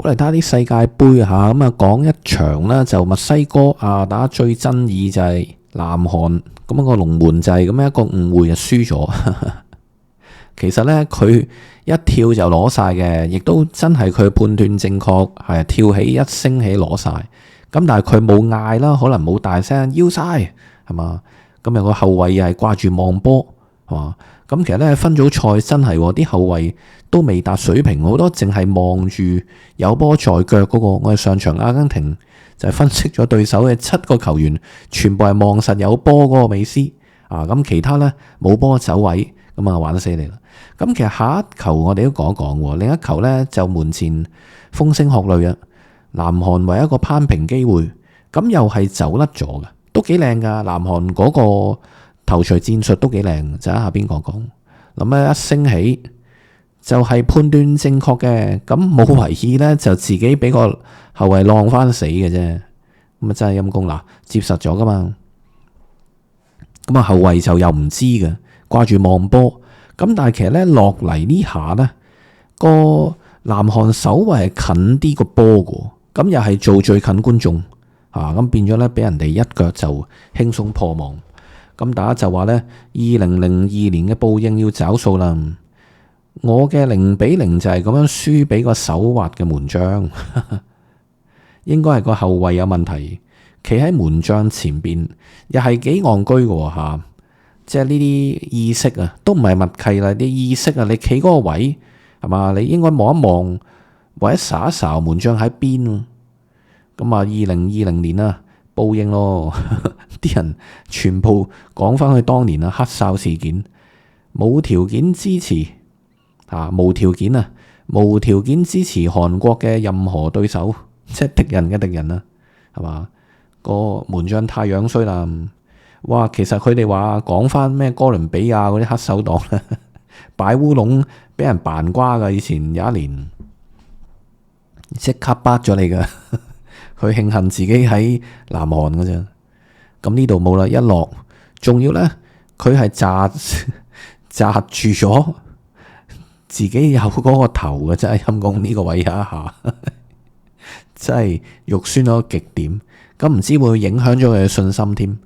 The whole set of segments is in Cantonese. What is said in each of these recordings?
嚟睇下啲世界盃嚇，咁啊講一場啦，就墨西哥啊打最爭議就係南韓，咁個龍門就係咁樣一個誤會就輸咗。其實咧佢一跳就攞晒嘅，亦都真係佢判斷正確，係跳起一升起攞晒。咁但係佢冇嗌啦，可能冇大聲要晒係嘛？咁有個後衞又係掛住望波係嘛？咁其實咧分組賽真係啲後衞都未達水平，好多淨係望住有波在腳嗰個。我哋上場阿根廷就係分析咗對手嘅7個球員，全部係望實有波嗰個美斯啊！咁其他咧冇波走位，咁啊玩死你啦！咁其實下一球我哋都講一講喎，另一球咧就門前風聲鶴唳啊，南韓為一個攀平機會，咁又係走甩咗嘅，都幾靚噶。南韓嗰個頭槌戰術都幾靚，就喺下邊講。咁咧一升起就係判斷正確嘅，咁冇為意咧就自己俾個後衞浪翻死嘅啫，咁啊真係陰公啦，接實咗噶嘛。咁啊後衞就又唔知嘅，掛住望波。咁但係其實咧落嚟呢下咧個南韓守衞係近啲個波嘅，咁又係做最近觀眾啊，咁變咗咧俾人哋一腳就輕鬆破網。咁大家就話咧2002年嘅報應要找數啦。我嘅0-0就係咁樣輸俾個手滑嘅門將，應該係個後衞有問題，企喺門將前邊，又係幾戇居嘅嚇。即係呢啲意識啊，都唔係默契啦，啲意識啊，你企嗰個位係嘛？你應該望一望，或者睄一睄門將喺邊。咁啊，2020年啊，報應咯，啲人全部講翻去當年啊黑哨事件，冇條件支持啊，無條件啊，無條件支持韓國嘅任何對手，即係敵人嘅敵人啊，係嘛？個門將太樣衰啦。哇，其實佢哋話講翻咩哥倫比亞嗰啲黑手黨咧，擺烏龍俾人扮瓜噶，以前有一年即刻bắt咗你噶，佢慶幸自己喺南韓噶啫。咁呢度冇啦，一落仲要咧，佢係紮住咗自己有嗰個頭嘅，真係陰公呢個位一下，真係肉酸到極點。咁唔知會影響咗佢嘅信心添。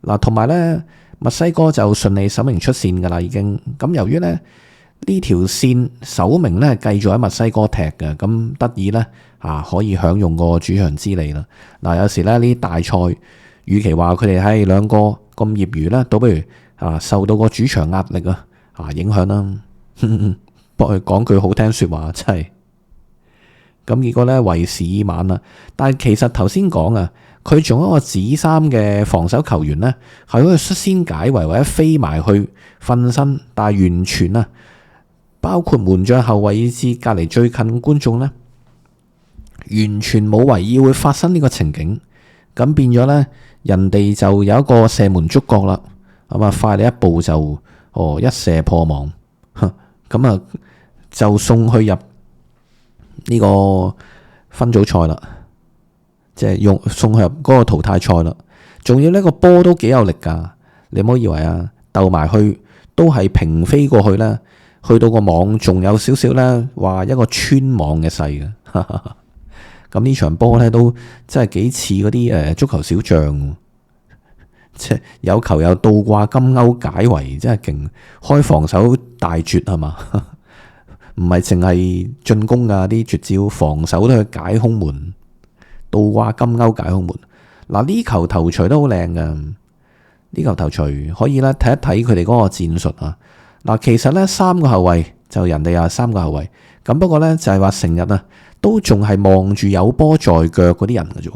嗱，同埋咧，墨西哥就順利首名出線噶啦，已經。咁由於咧呢條線首名咧繼續喺墨西哥踢嘅，咁得以咧可以享用個主場之利啦。嗱，有時咧呢啲大賽，與其話佢哋係兩個咁業餘咧，倒不如受到個主場壓力影響啦。不過講句好聽説話，真係。咁結果咧為時已晚啦。但係其實頭先講啊，佢仲有一個紫衫嘅防守球員咧，係可以率先解圍或者飛埋去瞓身，但係完全包括門將後衞以至隔離最近觀眾咧，完全冇為意會發生呢個情景。咁變咗咧，人哋就有一個射門觸覺啦。咁啊，快你一步就一射破網，咁啊就送去入呢個分組賽啦。即係送去入嗰個淘汰賽啦，仲要呢個波都幾有力噶，你唔好以為鬥埋去都係平飛過去咧，去到個網仲有少少咧，話一個穿網嘅勢嘅。咁呢場波咧都真係幾似嗰啲足球小將，即係有球有倒掛金鈎解圍，真係勁，開防守大絕係嘛？唔係淨係進攻噶，啲絕招防守都去解空門。倒掛金鈎解空門。嗱，呢球頭槌都好靚噶，呢球頭槌可以咧睇一睇佢哋嗰個戰術啊。嗱，其實咧3個後衞就人哋3個後衞，咁不過咧就係話成日都仲係望住有波在腳嗰啲人嘅啫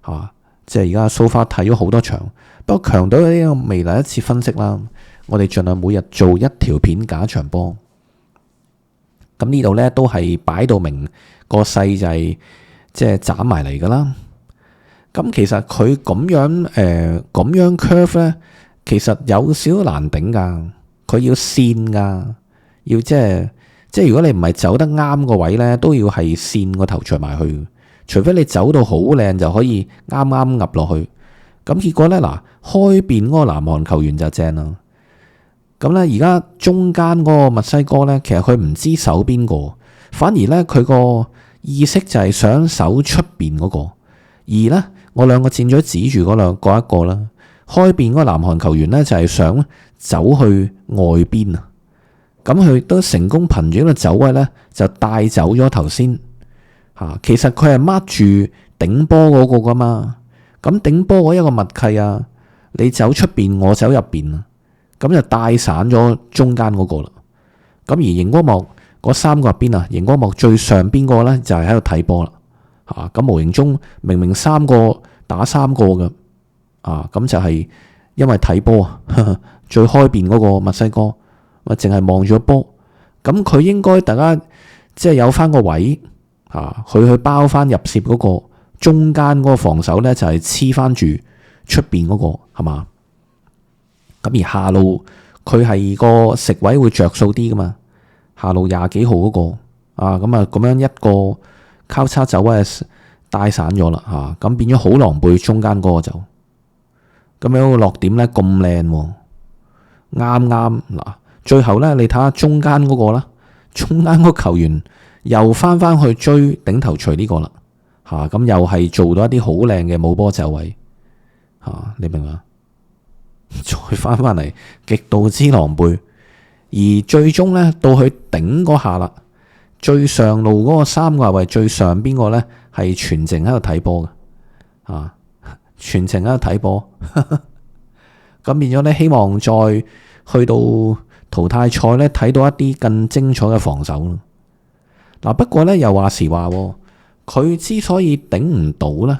嚇。即係而家 so far 睇咗好多場，不過強隊嗰啲未來一次分析啦，我哋盡量每日做一條片揀一場波。咁呢度咧都係擺到明個勢就係。即係斬埋嚟噶啦，咁其實佢咁樣 curve 咧，其實有少少難頂噶，佢要線噶，要即係如果你唔係走得啱個位咧，都要係線個頭錘埋去，除非你走到好靚就可以啱啱壓落去。咁結果咧開邊嗰個南韓球員就正啦。咁咧而家中間嗰個墨西哥咧，其實佢唔知守邊個，反而咧佢個意識就係想守出邊嗰個，而呢，我兩個箭嘴指住嗰一個啦，開邊嗰個南韓球員呢，就係想走去外邊啊，咁佢都成功憑住呢個走位呢，就帶走咗頭先嚇。其實佢係掹住頂波嗰個噶嘛，咁頂波嗰一個默契啊，你走出邊，我走入邊啊，咁就帶散咗中間嗰個啦。咁而熒光幕嗰三個入邊啊，熒光幕最上邊個呢，就係喺度睇波啦嚇。咁無形中明明三個打三個嘅啊，咁就係因為睇波啊，最開邊嗰個墨西哥咪淨係望住個波，咁佢應該大家即係有翻個位嚇，佢去包翻入攝嗰個中間嗰個防守呢，就係黐翻住出邊嗰個係嘛？咁而下路佢係個食位會着數啲噶嘛？下路廿幾號嗰個啊，咁啊咁樣一個交叉走位帶散咗啦嚇，咁變咗好狼狽，中間嗰個就咁樣個落點咧咁靚喎，啱啱嗱，最後咧你睇下中間嗰個啦，中間嗰個球員又翻去追頂頭錘呢個啦嚇，咁又係做到一啲好靚嘅冇波走位嚇，你明嘛？再翻嚟極度之狼狽。而最終咧，到佢頂嗰下啦，最上路嗰個三個後衛最上邊個咧係全程喺度睇波嘅，啊，全程喺度睇波，咁變咗咧，希望再去到淘汰賽咧睇到一啲更精彩嘅防守咯。嗱，不過咧又話時話，佢之所以頂唔到咧，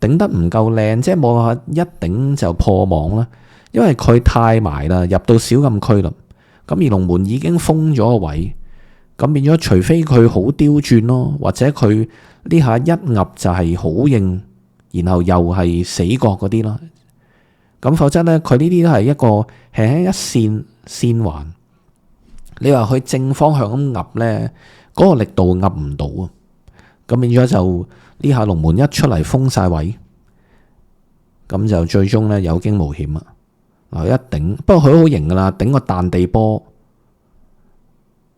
頂得唔夠靚，即係冇辦法一頂就破網啦，因為佢太埋啦，入到小禁區啦。咁而龍門已經封咗個位，咁變咗除非佢好刁鑽咯，或者佢呢下一壓就係好硬，然後又係死角嗰啲咯。咁否則呢，佢呢啲都係一個輕輕一線環。你話佢正方向咁壓呢，嗰個力度壓唔到啊。咁變咗就呢下龍門一出嚟封晒位，咁就最終呢有驚無險啊！一頂，不過佢好型噶啦，頂個彈地波。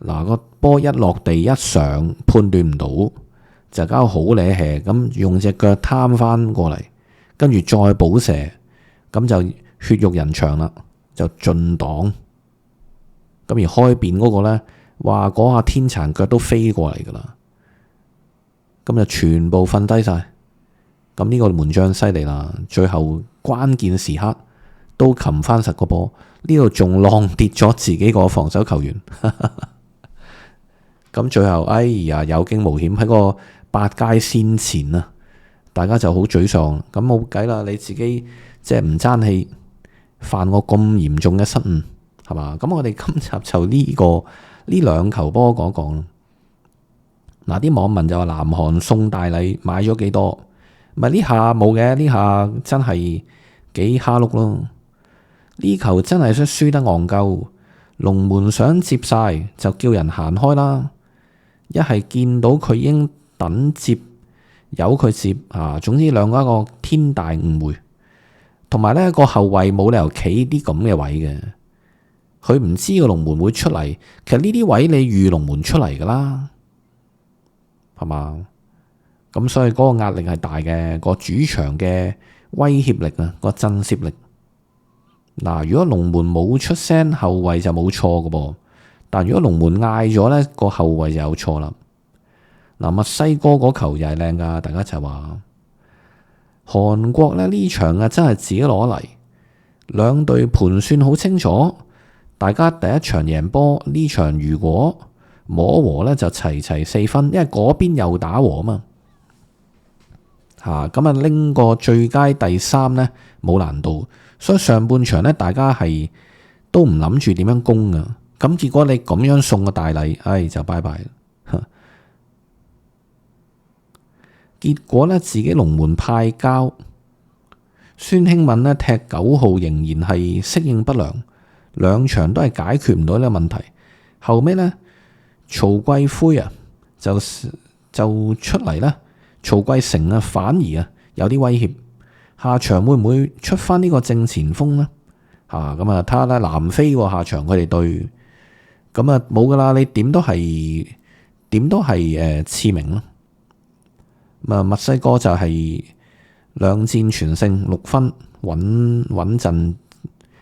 嗱，個波一落地一上，判斷唔到，就搞好咧氣，咁用隻腳攤翻過嚟，跟住再補射，咁就血肉人牆啦，就盡擋。咁而開邊嗰個咧，話嗰下天殘腳都飛過嚟噶啦，咁就全部瞓低晒。咁呢個門將犀利啦，最後關鍵時刻都擒翻實個波，呢度仲浪跌咗自己個防守球員，咁最後哎呀有驚無險喺個八階先前啊，大家就好沮喪，咁冇計啦，你自己即係唔爭氣，犯個咁嚴重嘅失誤係嘛？咁我哋今集就呢兩球波講講。嗱，啲網民就話南韓送大禮買咗幾多？咪呢下冇嘅，呢下真係幾蝦碌咯。呢球真係輸得戇鳩，龍門想接晒就叫人行開啦。一係見到佢已經等接，由佢接啊。總之兩個一個天大誤會，同埋呢個後衛冇理由企啲咁嘅位嘅，佢唔知個龍門會出嚟。其實呢啲位你預龍門出嚟噶啦，係嘛？咁所以嗰個壓力係大嘅，個主場嘅威脅力啊，個震懾力。嗱，如果龍門冇出聲，後衛就冇錯㗎噃。但如果龍門嗌咗呢，個後衛就有錯啦。嗱，墨西哥嗰球又係靚噶，大家就話韓國呢場啊真係自己攞嚟，兩隊盤算好清楚，大家第一場贏波，呢場如果摸和呢，就齊4分，因為嗰邊又打和啊嘛。咁啊拎個最佳第3呢，冇難度。所以上半場咧，大家係都唔諗住點樣攻噶，咁結果你咁樣送個大禮，就拜拜。結果咧，自己龍門派交，孫興敏咧踢9號仍然係適應不良，兩場都係解決唔到呢個問題。後尾咧，曹桂輝啊就出嚟啦，曹桂成啊反而啊有啲威脅。下場會唔會出翻呢個正前鋒呢？咁啊睇下啦，南非下場佢哋對，咁啊冇噶啦，你點都係次名咯。墨西哥就係兩戰全勝6分，穩陣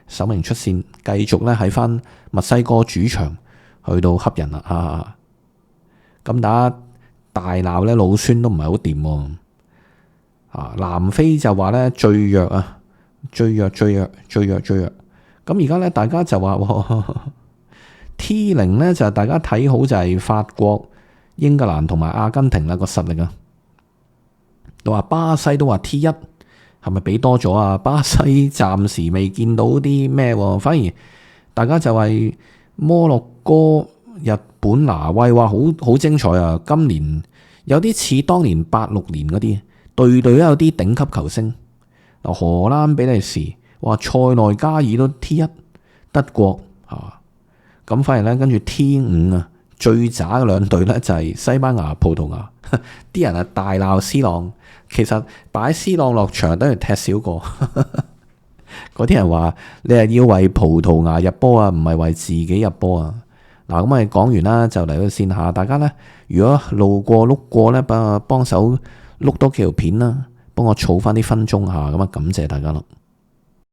首名出線，繼續咧喺翻墨西哥主場去到恰人啦。咁大鬧咧老孫都唔係好掂喎。南非就話咧最弱。咁而家咧大家就話T0咧就係大家睇好就係法國、英格蘭同埋阿根廷啦個實力啊。都話巴西都話 T1 係咪俾多咗啊？巴西暫時未見到啲咩，反而大家就係摩洛哥、日本、挪威話好精彩啊！今年有啲似當年86年嗰啲，隊都有啲頂級球星。荷蘭、比利時，哇，塞內加爾都 T1，德國咁反而咧跟住 T5啊，最渣嘅兩隊咧就係西班牙、葡萄牙。啲人啊大鬧 C 朗，其實擺 C 朗落場等於踢少個。嗰啲人話你係要為葡萄牙入波啊，唔係為自己入波啊。嗱，咁我哋講完啦，就嚟到線下，大家咧如果路過碌過咧，幫手碌多幾條片啦，幫我儲翻啲分鐘下，咁啊感謝大家咯。